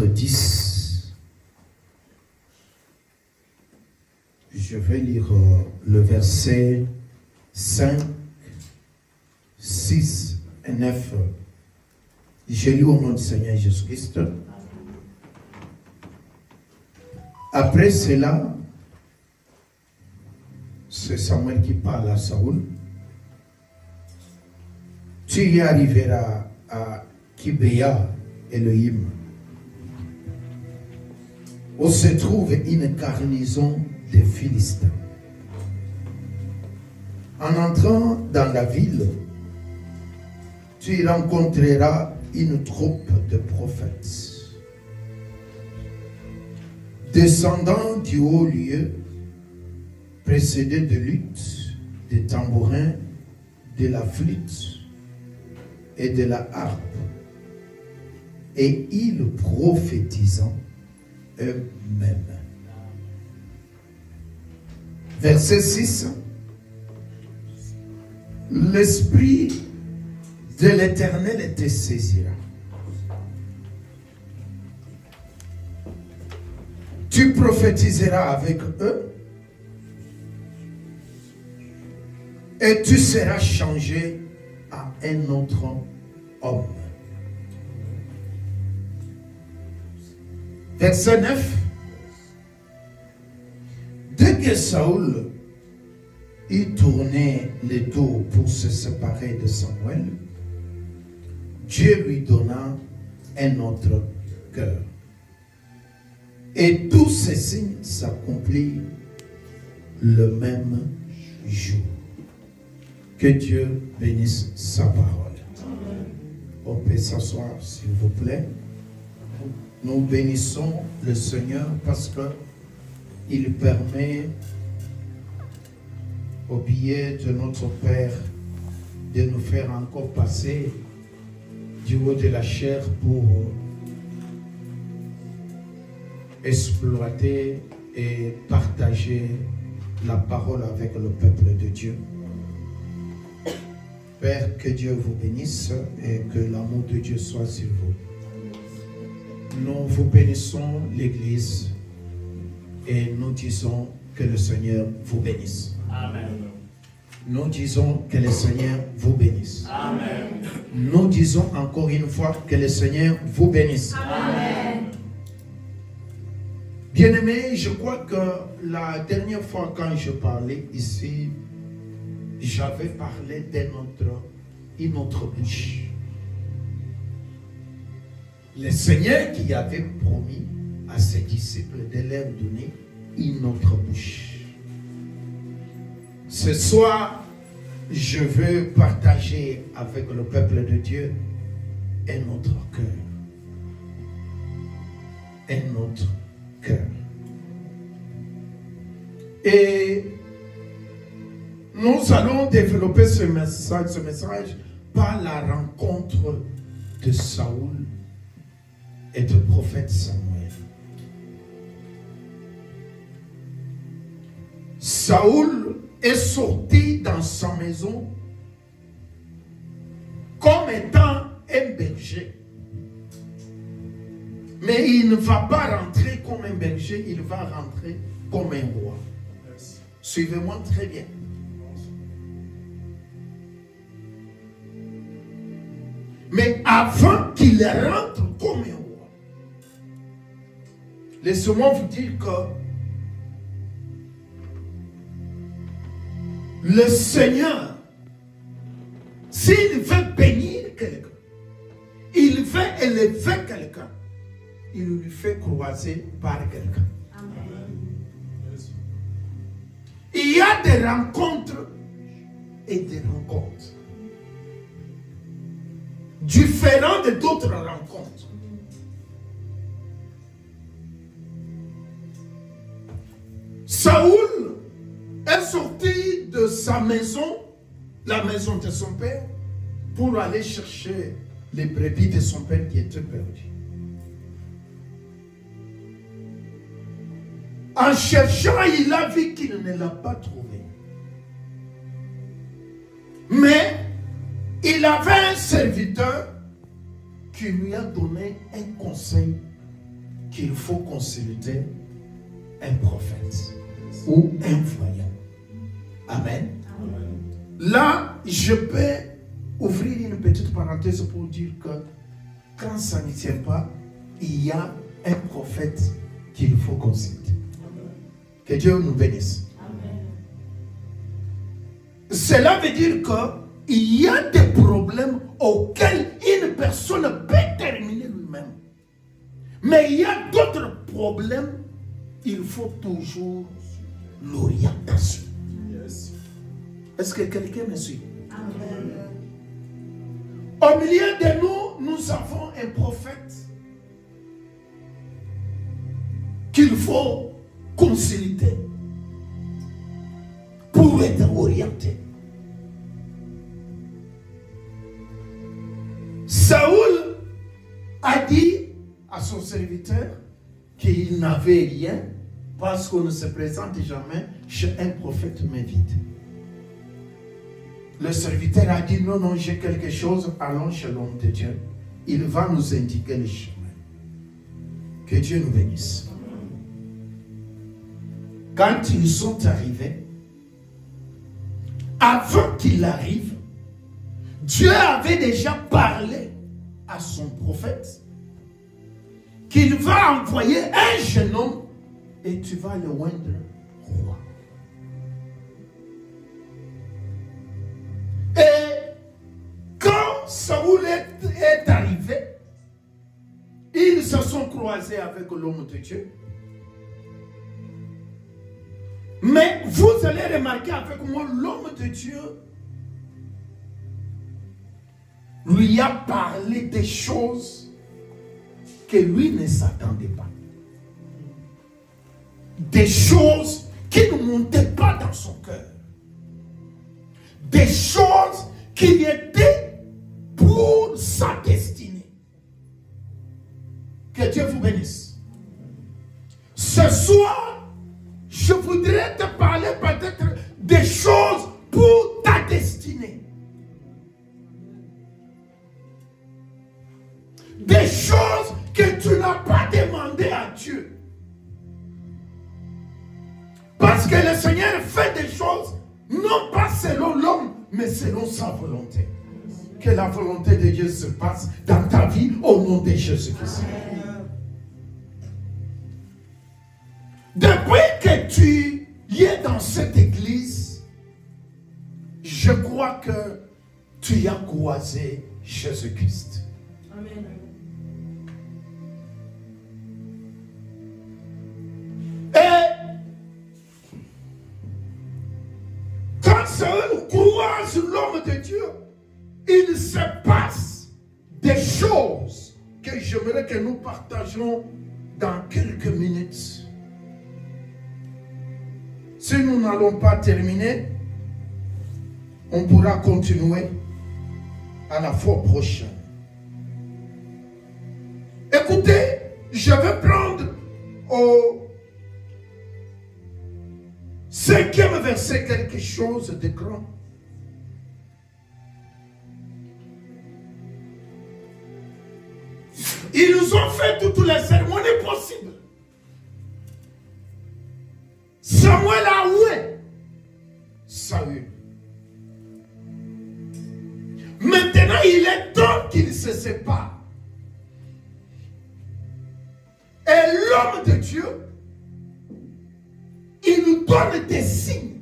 chapitre 10. Je vais lire le verset 5, 6 et 9. Je lis au nom du Seigneur Jésus-Christ. Après cela, c'est Samuel qui parle à Saoul. Tu y arriveras à Kibéa, Elohim, où se trouve une garnison des Philistins. En entrant dans la ville, tu y rencontreras une troupe de prophètes. Descendant du haut lieu, précédés de luttes, de tambourins, de la flûte et de la harpe, et ils prophétisant eux-mêmes. Verset 6. L'Esprit de l'Éternel te saisira. Tu prophétiseras avec eux et tu seras changé à un autre homme. Verset 9. Dès que Saoul y tournait le dos pour se séparer de Samuel, Dieu lui donna un autre cœur. Et tous ces signes s'accomplirent le même jour. Que Dieu bénisse sa parole. On peut s'asseoir, s'il vous plaît. Nous bénissons le Seigneur parce que il permet au billet de notre Père de nous faire encore passer du haut de la chair pour exploiter et partager la parole avec le peuple de Dieu. Père, que Dieu vous bénisse et que l'amour de Dieu soit sur vous. Nous vous bénissons l'Église et nous disons que le Seigneur vous bénisse. Amen. Nous disons que le Seigneur vous bénisse. Amen. Nous disons encore une fois que le Seigneur vous bénisse. Amen. Bien-aimés, je crois que la dernière fois quand je parlais ici, j'avais parlé d'une autre bouche. Le Seigneur qui avait promis à ses disciples de leur donner une autre bouche. Ce soir, je veux partager avec le peuple de Dieu un autre cœur. Un autre cœur. Et nous allons développer ce message par la rencontre de Saoul et du prophète Samuel. Saoul est sorti dans sa maison comme étant un berger. Mais il ne va pas rentrer comme un berger, il va rentrer comme un roi. Suivez-moi très bien. Mais avant qu'il rentre comme un roi, laissez-moi vous dire que le Seigneur, s'il veut bénir quelqu'un, il veut élever quelqu'un, il lui fait croiser par quelqu'un. Il y a des rencontres et des rencontres. Différentes de d'autres rencontres. Saoul est sorti de sa maison, la maison de son père, pour aller chercher les brebis de son père qui étaient perdues. En cherchant, il a vu qu'il ne l'a pas trouvé. Mais il avait un serviteur qui lui a donné un conseil qu'il faut consulter un prophète ou un voyant. Amen. Là, je peux ouvrir une petite parenthèse pour dire que quand ça ne tient pas, il y a un prophète qu'il faut consulter. Que Dieu nous bénisse. Amen. Cela veut dire qu'il y a des problèmes auxquels une personne peut terminer lui-même. Mais il y a d'autres problèmes, il faut toujours l'orientation. Yes. Est-ce que quelqu'un me suit? Amen. Au milieu de nous, nous avons un prophète qu'il faut consulter pour être orienté. Saoul a dit à son serviteur qu'il n'avait rien parce qu'on ne se présente jamais chez un prophète mais vide. Le serviteur a dit non, non, j'ai quelque chose, allons chez l'homme de Dieu. Il va nous indiquer le chemin. Que Dieu nous bénisse. Quand ils sont arrivés, avant qu'il arrive, Dieu avait déjà parlé à son prophète qu'il va envoyer un jeune homme et tu vas le oindre roi. Et quand Saoul est arrivé, ils se sont croisés avec l'homme de Dieu. Mais vous allez remarquer avec moi, l'homme de Dieu lui a parlé des choses que lui ne s'attendait pas. Des choses qui ne montaient pas dans son cœur. Des choses qui étaient pour sa destinée. Que Dieu vous bénisse. Ce soir, je voudrais te parler peut-être des choses pour ta destinée. Des choses que tu n'as pas demandé à Dieu. Parce que le Seigneur fait des choses, non pas selon l'homme, mais selon sa volonté. Que la volonté de Dieu se passe dans ta vie au nom de Jésus-Christ. Depuis que tu es dans cette église, je crois que tu as croisé Jésus-Christ. Amen. Et quand Saül croise l'homme de Dieu, il se passe des choses que j'aimerais que nous partagions dans quelques minutes. Si nous n'allons pas terminer, on pourra continuer à la fois prochaine. Écoutez, je vais prendre au 5e verset quelque chose de grand. Ils nous ont fait toutes les cérémonies possibles. Samuel a oué Saül. Maintenant, il est temps qu'il se sépare. Et l'homme de Dieu, il nous donne des signes.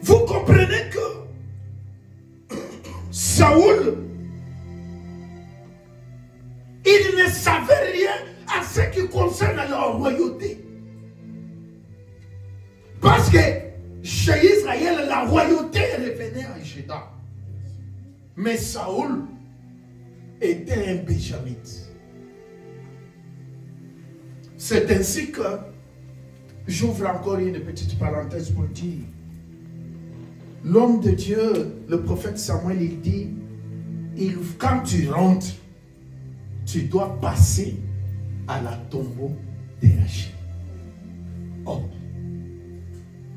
Vous comprenez que Saül, il ne savait rien à ce qui concerne la royauté. Parce que chez Israël, la royauté revenait à Juda. Mais Saül était un benjamite. C'est ainsi que j'ouvre encore une petite parenthèse pour dire, l'homme de Dieu, le prophète Samuel, il dit, quand tu rentres, tu dois passer à la tombeau de Rachel. Oh.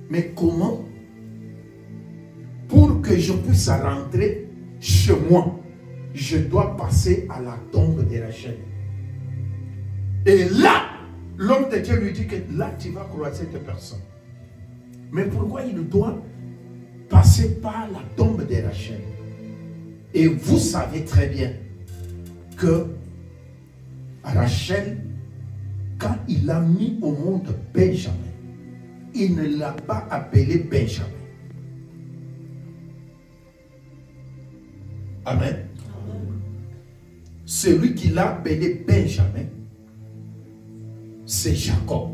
Mais comment? Pour que je puisse rentrer, chez moi, je dois passer à la tombe de Rachel. Et là, l'homme de Dieu lui dit que là, tu vas croiser des personnes. Mais pourquoi il doit passer par la tombe de Rachel? Et vous savez très bien que Rachel, quand il a mis au monde Benjamin, il ne l'a pas appelé Benjamin. Amen. Celui qui l'a appelé Benjamin, c'est Jacob.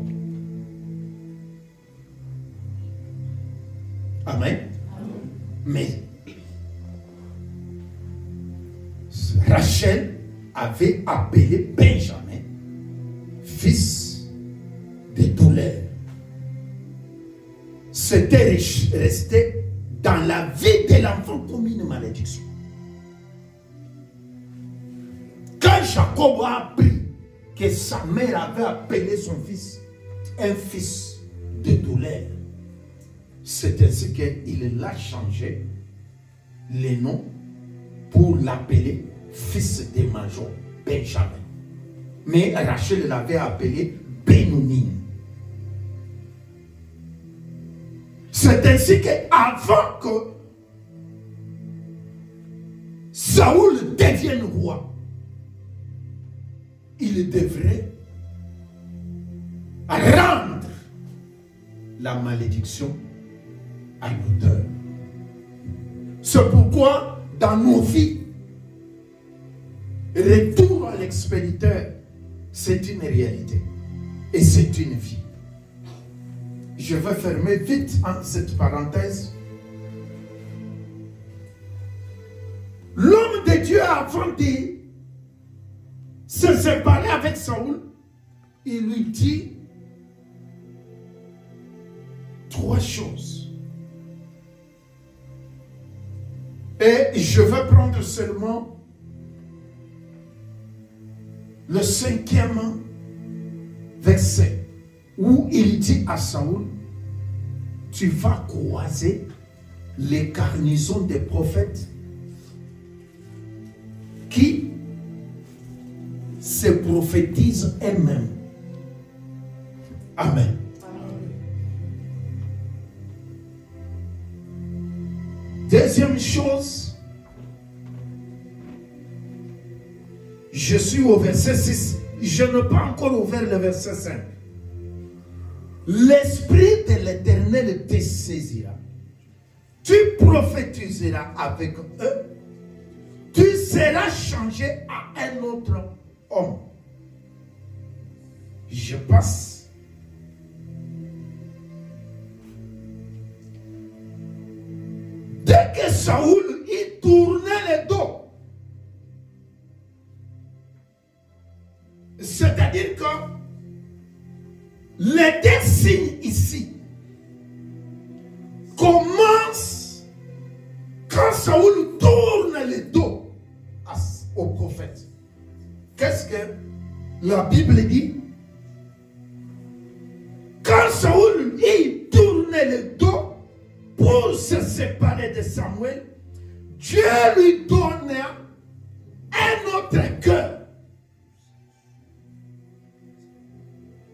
Amen. Mais Rachel avait appelé Benjamin fils de douleur. C'était resté dans la vie de l'enfant comme une malédiction. Quand Jacob a appris que sa mère avait appelé son fils un fils de douleur, c'est ainsi qu'il l'a changé le nom pour l'appeler fils de Major, Benjamin. Mais Rachel l'avait appelé Bénouni. C'est ainsi qu'avant que Saoul devienne roi, il devrait rendre la malédiction à l'auteur. C'est pourquoi dans nos vies, retour à l'expéditeur, c'est une réalité et c'est une vie. Je vais fermer vite cette parenthèse. L'homme de Dieu, avant de se séparer avec Saoul, il lui dit 3 choses. Et je vais prendre seulement le 5e verset où il dit à Saoul, tu vas croiser les garnisons des prophètes qui se prophétisent eux-mêmes. Amen. Deuxième chose, je suis au verset 6. Je n'ai pas encore ouvert le verset 5. L'Esprit de l'Éternel te saisira. Tu prophétiseras avec eux. Tu seras changé à un autre homme. Je passe. Dès que Saoul y tournait le dos, c'est-à-dire que les 2 signes ici commencent quand Saoul tourne le dos au prophète. Qu'est-ce que la Bible dit? Quand Saoul y tourne le dos pour se séparer de Samuel, Dieu lui donne un autre cœur.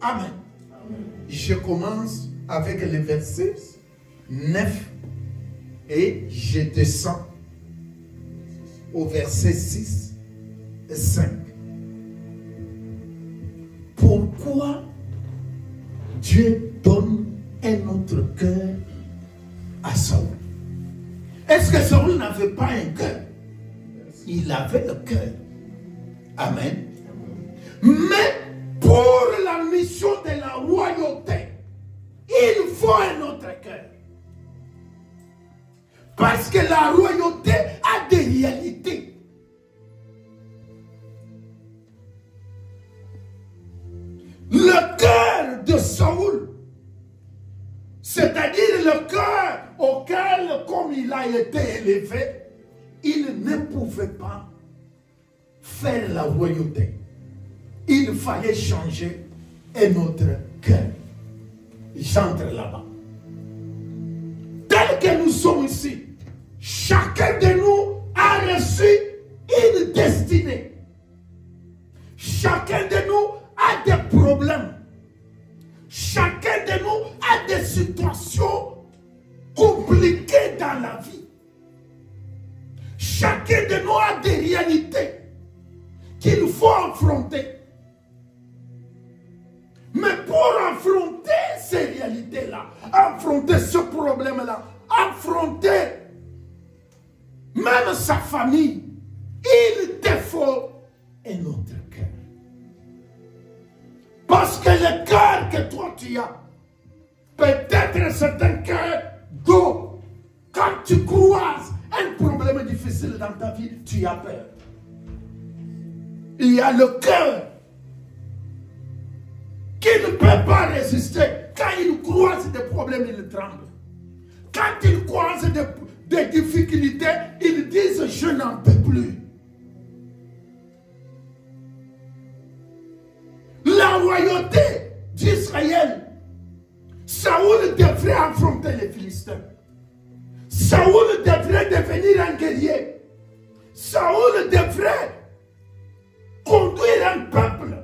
Amen. Je commence avec le verset 9 et je descends au verset 6 et 5. Pourquoi Dieu donne un autre cœur à Saoul? Est-ce que Saoul n'avait pas un cœur? Il avait le cœur. Amen. Mais pour la mission de la royauté, il faut un autre cœur. Parce que la royauté a des réalités. Le cœur de Saoul, c'est-à-dire le cœur auquel, comme il a été élevé, il ne pouvait pas faire la royauté. Il fallait changer un autre cœur. J'entre là-bas. Tel que nous sommes ici, chacun de nous a a reçu une destinée. Chacun de nous a des problèmes. Chacun de nous a des situations compliquées dans la vie. Chacun de nous a des réalités qu'il faut affronter. Mais pour affronter ces réalités-là, affronter ce problème-là, affronter même sa famille, il te faut un autre cœur. Parce que le cœur que toi tu as, peut-être c'est un cœur d'eau. Quand tu croises un problème difficile dans ta vie, tu as peur. Il y a le cœur qui ne peut pas résister. Quand il croise des problèmes, il tremble. Quand il croise des difficultés, ils disent « je n'en peux plus ». La royauté d'Israël, Saoul devrait affronter les Philistins. Saoul devrait devenir un guerrier. Saoul devrait conduire un peuple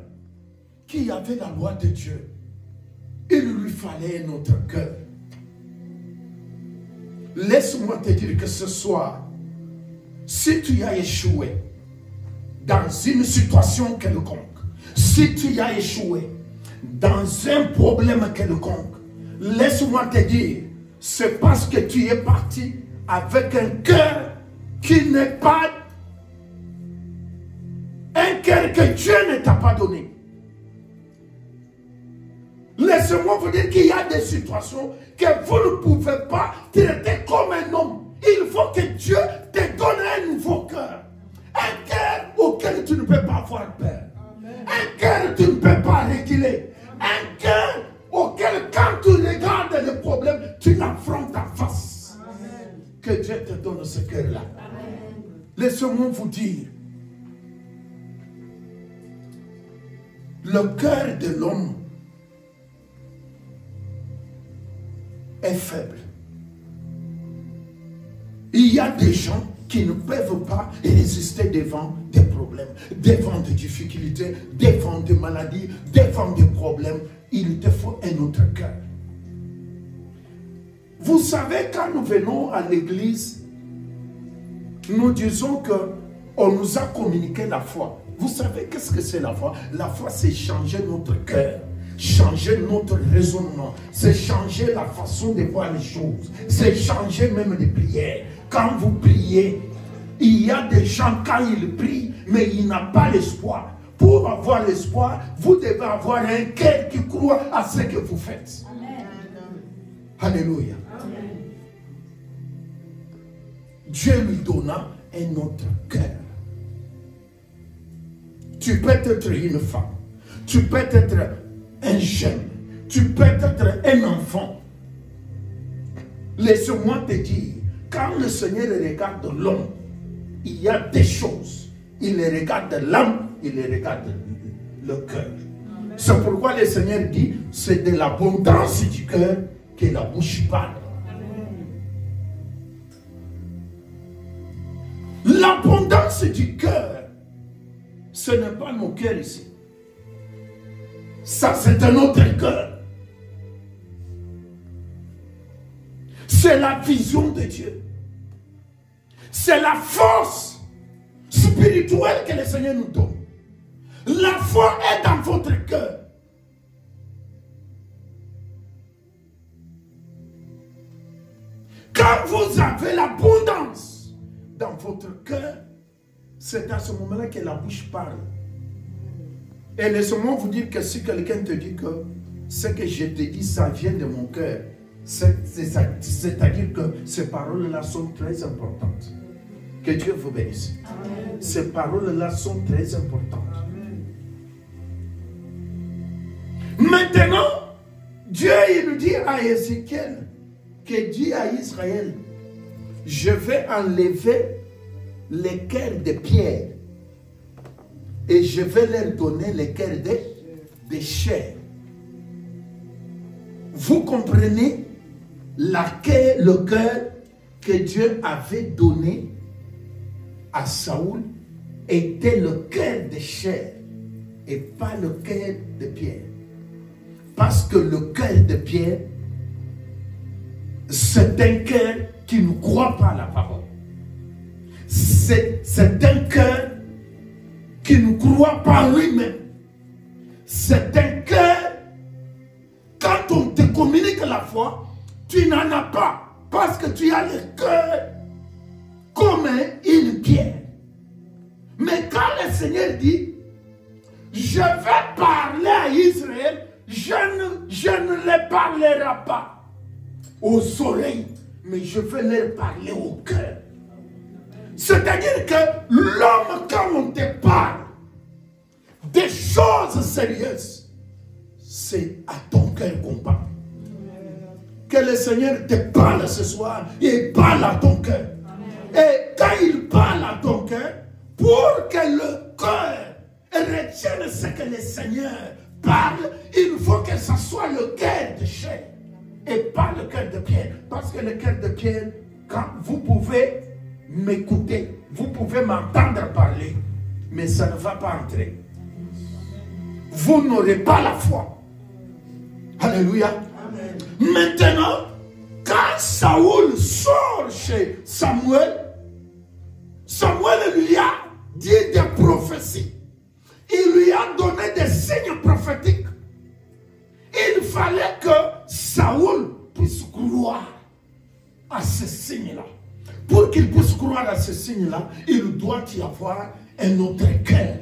qui avait la loi de Dieu. Il lui fallait un autre cœur. Laisse-moi te dire que ce soir, si tu as échoué dans une situation quelconque, si tu as échoué dans un problème quelconque, laisse-moi te dire, c'est parce que tu es parti avec un cœur qui n'est pas un cœur que Dieu ne t'a pas donné. Laissez-moi vous dire qu'il y a des situations que vous ne pouvez pas traiter comme un homme. Il faut que Dieu te donne un nouveau cœur. Un cœur auquel tu ne peux pas avoir peur. Un cœur que tu ne peux pas réguler. Un cœur auquel quand tu regardes le problème, tu l'affrontes en face. Amen. Que Dieu te donne ce cœur-là. Laissez-moi vous dire, le cœur de l'homme est faible. Il y a des gens qui ne peuvent pas résister devant des problèmes, devant des difficultés, devant des maladies, devant des problèmes. Il te faut un autre cœur. Vous savez, quand nous venons à l'église, nous disons qu'on nous a communiqué la foi. Vous savez qu'est-ce que c'est la foi? La foi, c'est changer notre cœur, changer notre raisonnement, c'est changer la façon de voir les choses, c'est changer même les prières. Quand vous priez, il y a des gens, quand ils prient, mais ils n'ont pas l'espoir. Pour avoir l'espoir, vous devez avoir un cœur qui croit à ce que vous faites. Amen. Alléluia. Amen. Dieu lui donna un autre cœur. Tu peux être une femme, tu peux être un jeune, tu peux être un enfant. Laisse-moi te dire, quand le Seigneur regarde l'homme, il y a des choses. Il regarde l'âme, il regarde le cœur. C'est pourquoi le Seigneur dit, c'est de l'abondance du cœur que la bouche parle. L'abondance du cœur, ce n'est pas nos cœurs ici. Ça, c'est un autre cœur. C'est la vision de Dieu. C'est la force spirituelle que le Seigneur nous donne. La foi est dans votre cœur. Quand vous avez l'abondance dans votre cœur, c'est à ce moment-là que la bouche parle. Et laissez-moi vous dire que si quelqu'un te dit que ce que je te dis, ça vient de mon cœur, c'est-à-dire que ces paroles-là sont très importantes. Que Dieu vous bénisse. Amen. Ces paroles-là sont très importantes. Amen. Maintenant, Dieu il nous dit à Ézéchiel, que dit à Israël, je vais enlever les cœurs de pierre et je vais leur donner les cœurs de chair. Vous comprenez le cœur que Dieu avait donné à Saoul était le cœur de chair et pas le cœur de pierre. Parce que le cœur de pierre, c'est un cœur qui ne croit pas à la parole. C'est un cœur qui ne croit pas en lui-même. C'est un cœur, quand on te communique la foi, tu n'en as pas. Parce que tu as le cœur comme une pierre. Mais quand le Seigneur dit, je vais parler à Israël, je ne les parlerai pas aux oreilles, mais je vais leur parler au cœur. C'est-à-dire que l'homme, quand on te parle des choses sérieuses, c'est à ton cœur qu'on parle. Que le Seigneur te parle ce soir, il parle à ton cœur. Et quand il parle à ton cœur, pour que le cœur retienne ce que le Seigneur parle, il faut que ce soit le cœur de chair et pas le cœur de pierre. Parce que le cœur de pierre, quand vous pouvez m'écouter, vous pouvez m'entendre parler, mais ça ne va pas entrer. Vous n'aurez pas la foi. Alléluia. Amen. Maintenant, quand Saoul sort chez Samuel, Samuel lui a dit des prophéties. Il lui a donné des signes prophétiques. Il fallait que Saoul puisse croire à ces signes-là. Pour qu'il puisse croire à ces signes-là, il doit y avoir un autre cœur.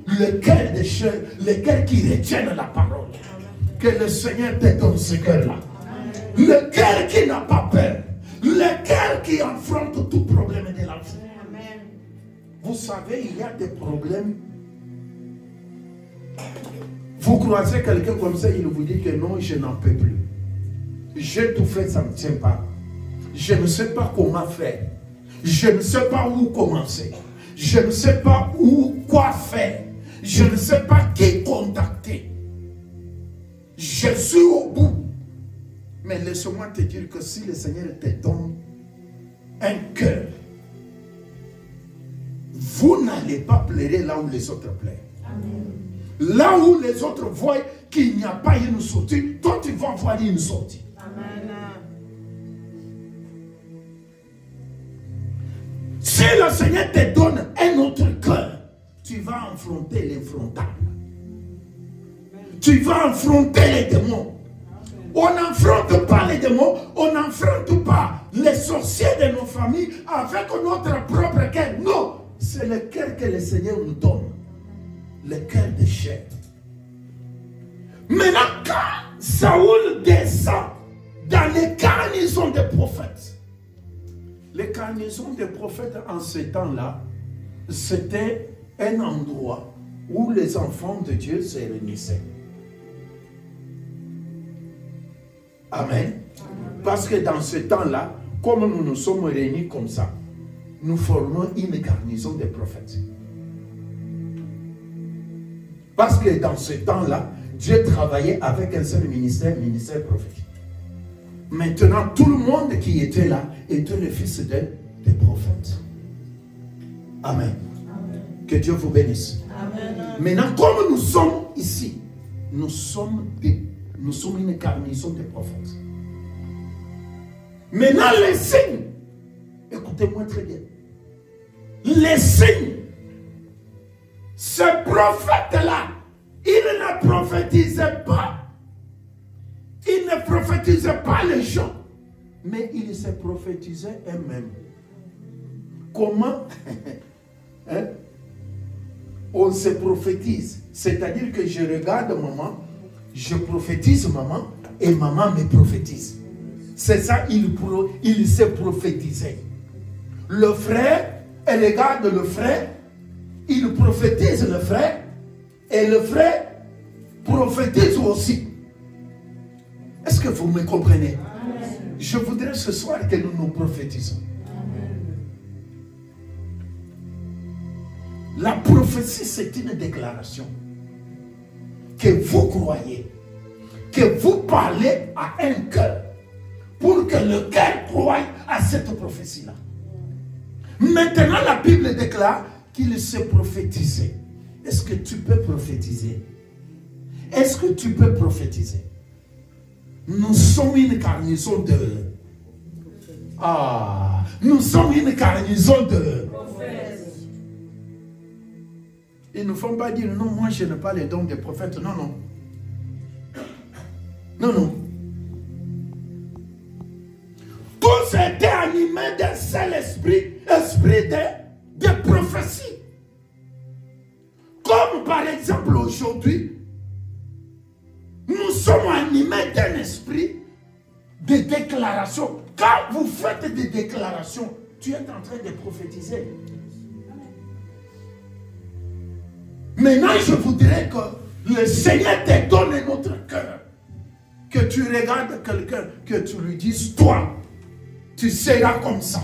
Le cœur des choses, le cœur qui retienne la parole. Que le Seigneur te donne ce cœur-là. Le cœur qui n'a pas peur. Le cœur qui affronte tout problème de la vie. Vous savez, il y a des problèmes. Vous croisez quelqu'un comme ça, il vous dit que non, je n'en peux plus. J'ai tout fait, ça ne me tient pas. Je ne sais pas comment faire. Je ne sais pas où commencer. Je ne sais pas quoi faire. Je ne sais pas qui contacter. Je suis au bout. Mais laisse-moi te dire que si le Seigneur te donne un cœur, vous n'allez pas pleurer là où les autres pleurent. Amen. Là où les autres voient qu'il n'y a pas une sortie, toi tu vas voir une sortie. Amen. Si le Seigneur te donne un autre cœur, tu vas affronter l'infrontable. Tu vas affronter les démons. On n'affronte pas les démons, on n'affronte pas les sorciers de nos familles avec notre propre cœur. Non, c'est le cœur que le Seigneur nous donne. Le cœur de chair. Maintenant, quand Saoul descend dans les garnisons des prophètes, les garnisons des prophètes en ce temps-là, c'était un endroit où les enfants de Dieu se réunissaient. Amen. Parce que dans ce temps-là, comme nous nous sommes réunis comme ça, nous formons une garnison des prophètes. Parce que dans ce temps-là, Dieu travaillait avec un seul ministère, ministère prophétique. Maintenant, tout le monde qui était là était le fils des prophètes. Amen. Amen. Que Dieu vous bénisse. Amen. Maintenant, comme nous sommes ici, nous sommes une garnison des prophètes. Maintenant, les signes, écoutez-moi très bien. Les signes, ce prophète-là, il ne prophétisait pas. Il ne prophétisait pas les gens, mais il se prophétisait eux-mêmes. Comment hein? On se prophétise. C'est-à-dire que je regarde maman, je prophétise maman, et maman me prophétise. C'est ça, il se prophétisait. Le frère, elle regarde le frère, il prophétise le frère, et le frère prophétise aussi. Est-ce que vous me comprenez? Amen. Je voudrais ce soir que nous nous prophétisons. Amen. La prophétie, c'est une déclaration. Que vous croyez, que vous parlez à un cœur, pour que le cœur croie à cette prophétie-là. Maintenant, la Bible déclare qu'il s'est prophétisé. Est-ce que tu peux prophétiser? Est-ce que tu peux prophétiser? Nous sommes une garnison de... nous sommes une garnison de... Ils ne font pas dire, non, moi je n'ai pas les dons des prophètes. Non, non. Non, non. Tous étaient animés d'un seul esprit, esprit de prophétie. Comme par exemple aujourd'hui, nous sommes animés d'un esprit de déclaration. Quand vous faites des déclarations, tu es en train de prophétiser. Maintenant, je voudrais que le Seigneur te donne notre cœur. Que tu regardes quelqu'un, que tu lui dises, toi, tu seras comme ça.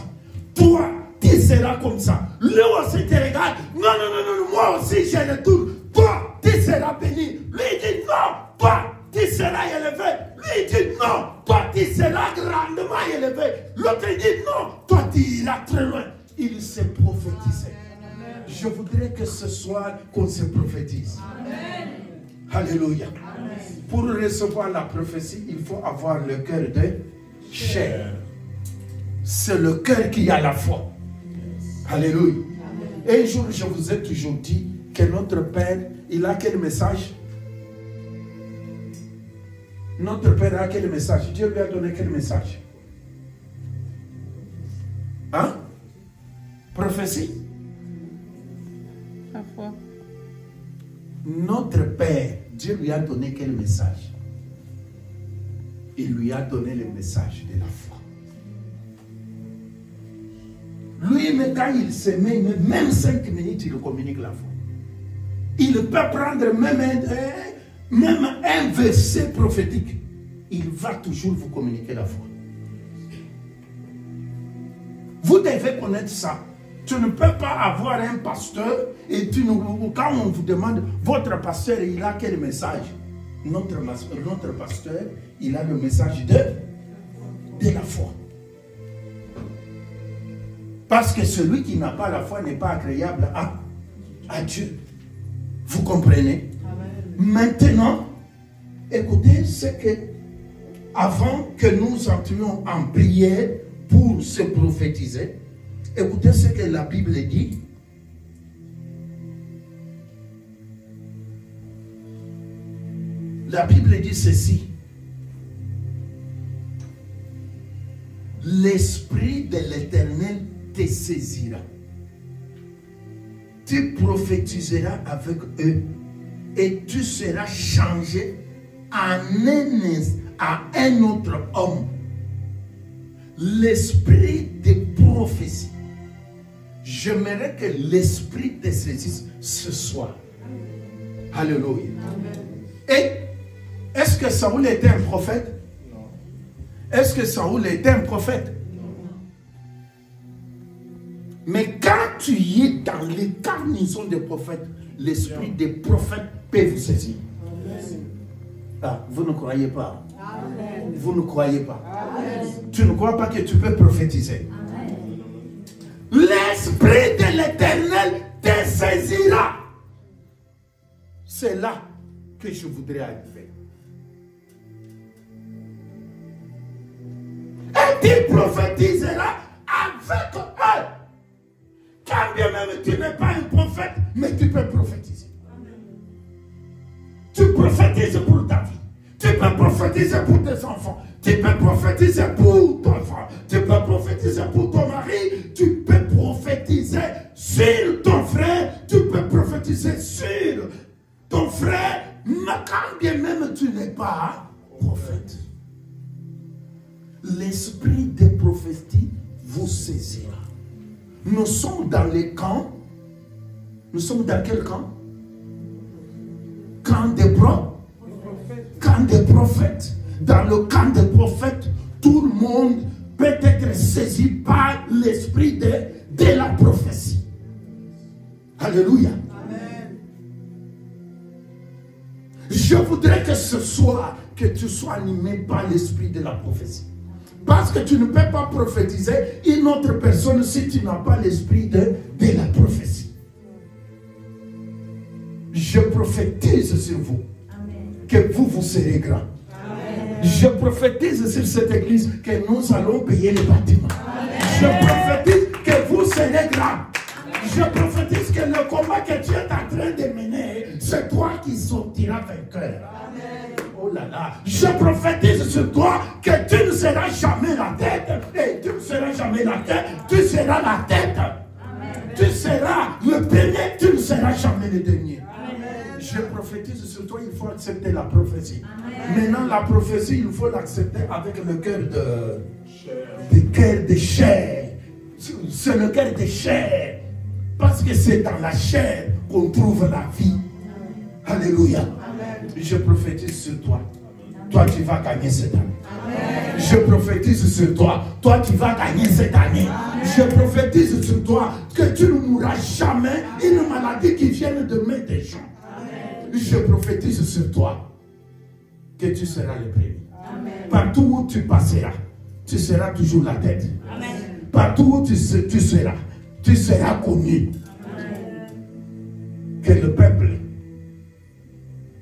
Toi, tu seras comme ça. Lui aussi te regarde. Non, non, non, non, moi aussi j'ai le tour. Toi, tu seras béni. Lui dit non, toi, tu seras élevé. Lui dit non, toi, tu seras grandement élevé. L'autre dit non, toi, tu iras très loin. Il s'est prophétisé. Je voudrais que ce soir, qu'on se prophétise. Amen. Alléluia. Amen. Pour recevoir la prophétie, il faut avoir le cœur de chair. C'est le cœur qui a la foi. Alléluia. Amen. Et un jour, je vous ai toujours dit que notre Père, il a quel message? Notre Père a quel message? Dieu lui a donné quel message? Hein? Prophétie? La foi. Notre Père, Dieu lui a donné quel message? Il lui a donné le message de la foi. Lui, mais quand il se met, même 5 minutes, il communique la foi. Il peut prendre même un verset prophétique. Il va toujours vous communiquer la foi. Vous devez connaître ça. Tu ne peux pas avoir un pasteur et quand on vous demande, votre pasteur, il a quel message? Notre pasteur, il a le message de la foi. Parce que celui qui n'a pas la foi n'est pas agréable à Dieu. Vous comprenez? Amen. Maintenant, écoutez, c'est que avant que nous entrions en prière pour se prophétiser, écoutez ce que la Bible dit. La Bible dit ceci. L'Esprit de l'Éternel te saisira. Tu prophétiseras avec eux et tu seras changé en un autre homme. L'esprit de prophétie. J'aimerais que l'esprit te saisisse ce soir. Alléluia. Et est-ce que Saoul était un prophète? Non. Est-ce que Saoul était un prophète? Non. Mais quand tu y es dans les garnisons des prophètes, l'esprit des prophètes peut vous saisir. Ah, vous ne croyez pas? Amen. Vous ne croyez pas? Amen. Tu ne crois pas que tu peux prophétiser? L'Esprit de l'Éternel te saisira. C'est là que je voudrais arriver. Et tu prophétiseras avec eux. Quand bien même tu n'es pas un prophète, mais tu peux prophétiser. Tu prophétises pour ta vie. Tu peux prophétiser pour tes enfants. Tu peux prophétiser pour ton frère. Tu peux prophétiser pour ton mari. Tu peux prophétiser sur ton frère. Tu peux prophétiser sur ton frère. Mais quand bien même tu n'es pas prophète. L'esprit de prophétie vous saisira. Nous sommes dans les camps. Nous sommes dans quel camp? Camp des prophètes. Camp des prophètes. Dans le camp des prophètes, tout le monde peut être saisi par l'esprit de la prophétie. Alléluia. Amen. Je voudrais que ce soir, que tu sois animé par l'esprit de la prophétie. Parce que tu ne peux pas prophétiser une autre personne si tu n'as pas l'esprit de la prophétie. Je prophétise sur vous. Amen. Que vous serez grands. Amen. Je prophétise sur cette église que nous allons payer les bâtiments. Amen. Je prophétise que vous serez grands. Je prophétise que le combat que tu es en train de mener, c'est toi qui sortiras vainqueur. Amen. Oh là là. Je prophétise sur toi que tu ne seras jamais la tête. Et tu ne seras jamais la tête. Tu seras la tête. Amen. Tu seras le premier. Tu ne seras jamais le dernier. Amen. Je prophétise sur toi, il faut accepter la prophétie. Amen. Maintenant, la prophétie, il faut l'accepter avec le cœur de chair. C'est le cœur de chair. Parce que c'est dans la chair qu'on trouve la vie. Amen. Alléluia. Amen. Je prophétise sur toi. Amen. Toi, tu vas gagner cette année. Amen. Je prophétise sur toi. Toi, tu vas gagner cette année. Amen. Je prophétise sur toi que tu ne mourras jamais une maladie qui vienne de main des gens. Amen. Je prophétise sur toi que tu seras le premier. Amen. Partout où tu passeras, tu seras toujours la tête. Amen. Partout où tu seras connu. Amen. Que le peuple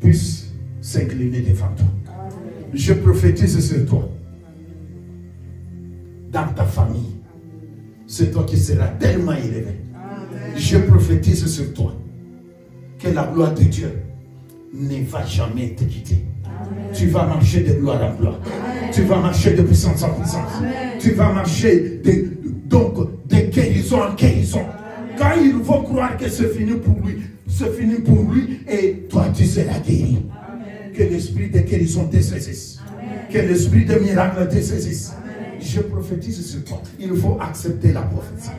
puisse s'incliner devant toi. Amen. Je prophétise sur toi. Dans ta famille, c'est toi qui seras tellement élevé. Amen. Je prophétise sur toi que la gloire de Dieu ne va jamais te quitter. Amen. Tu vas marcher de gloire en gloire. Amen. Tu vas marcher de puissance en puissance. Amen. Tu vas marcher de guérison en guérison. Amen. Quand ils vont croire que c'est fini pour lui, c'est fini pour lui et toi tu seras guéri. Amen. Que l'esprit de guérison te saisisse. Amen. Que l'esprit de miracle te saisisse. Amen. Je prophétise sur toi. Il faut accepter la prophétie.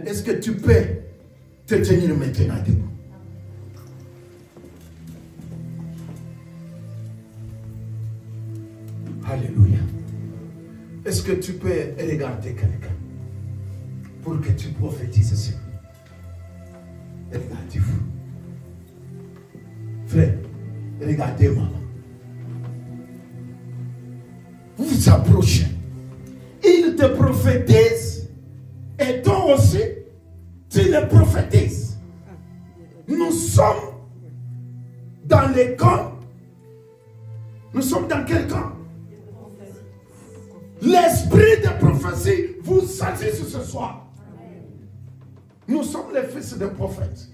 Est-ce que tu peux te tenir maintenant debout? Alléluia. Est-ce que tu peux regarder quelqu'un pour que tu prophétises sur lui? Regardez-vous. Frère, regardez maman. Vous vous approchez. Il te prophétise et toi aussi, tu le prophétises. Nous sommes dans les camps. Nous sommes dans quel camp? L'esprit de prophétie vous saisisse ce soir. Nous sommes les fils des prophètes.